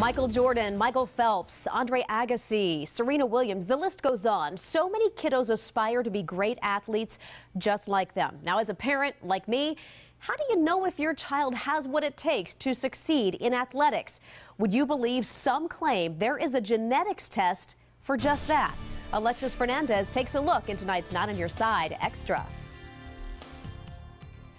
Michael Jordan, Michael Phelps, Andre Agassi, Serena Williams, the list goes on. So many kiddos aspire to be great athletes just like them. Now, as a parent like me, how do you know if your child has what it takes to succeed in athletics? Would you believe some claim there is a genetics test for just that? Alexis Fernandez takes a look in tonight's Not on Your Side Extra.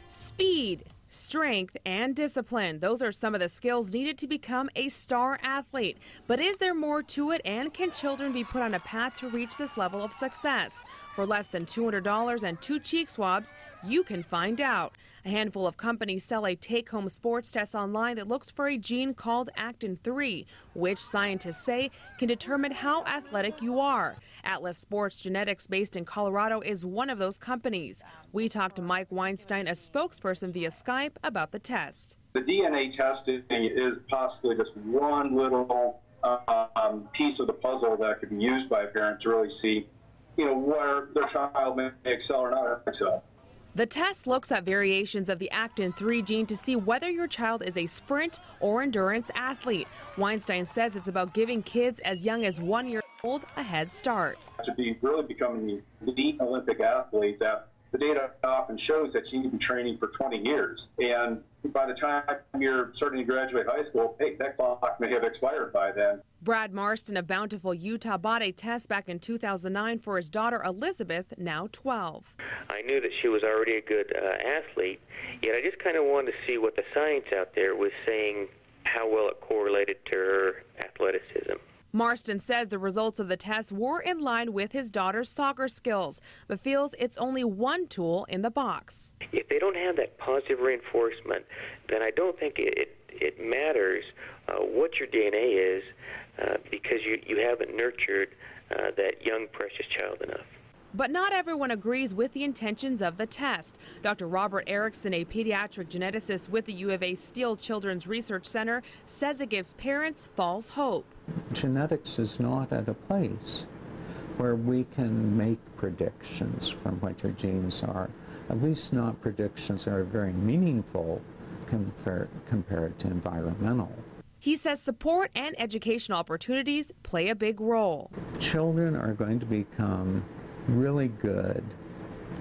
Speed, strength, and discipline. Those are some of the skills needed to become a star athlete. But is there more to it, and can children be put on a path to reach this level of success? For less than $200 and 2 cheek swabs, you can find out. A handful of companies sell a take-home sports test online that looks for a gene called actin-3, which scientists say can determine how athletic you are. Atlas Sports Genetics, based in Colorado, is one of those companies. We talked to Mike Weinstein, a spokesperson via Skype, about the test. The DNA testing is possibly just one little piece of the puzzle that could be used by a parent to really see, where their child may excel or not excel. The test looks at variations of the actin-3 gene to see whether your child is a sprint or endurance athlete. Weinstein says it's about giving kids as young as 1 year old a head start. To be really becoming the elite Olympic athlete, that the data often shows that you need to be training for 20 years. And by the time you're starting to graduate high school, hey, that clock may have expired by then. Brad Marston of Bountiful, Utah, bought a test back in 2009 for his daughter Elizabeth, now 12. I knew that she was already a good athlete, yet I just kind of wanted to see what the science out there was saying, how well it correlated to her athleticism. Marston says the results of the test were in line with his daughter's soccer skills, but feels it's only one tool in the box. If they don't have that positive reinforcement, then I don't think it matters what your DNA is, because you haven't nurtured that young, precious child enough. But not everyone agrees with the intentions of the test. Dr. Robert Erickson, a pediatric geneticist with the U of A Steele Children's Research Center, says it gives parents false hope. Genetics is not at a place where we can make predictions from what your genes are, at least not predictions that are very meaningful compared to environmental. He says support and educational opportunities play a big role. Children are going to become really good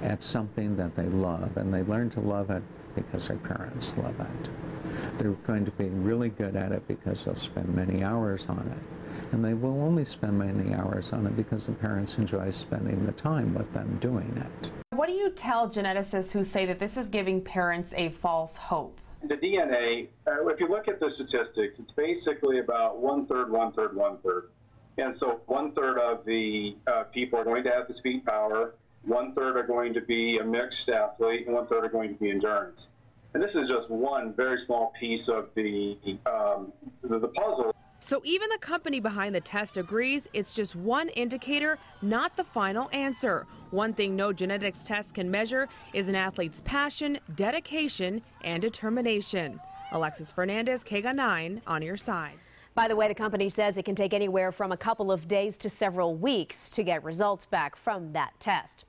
at something that they love, and they learn to love it because their parents love it. They're going to be really good at it because they'll spend many hours on it, and they will only spend many hours on it because the parents enjoy spending the time with them doing it. What do you tell geneticists who say that this is giving parents a false hope? The DNA, if you look at the statistics, it's basically about 1/3, 1/3, 1/3. And so 1/3 of the people are going to have the speed power, 1/3 are going to be a mixed athlete, and 1/3 are going to be endurance. And this is just one very small piece of the puzzle. So even the company behind the test agrees it's just one indicator, not the final answer. One thing no genetics test can measure is an athlete's passion, dedication, and determination. Alexis Fernandez, KGUN-9, on your side. By the way, the company says it can take anywhere from a couple of days to several weeks to get results back from that test.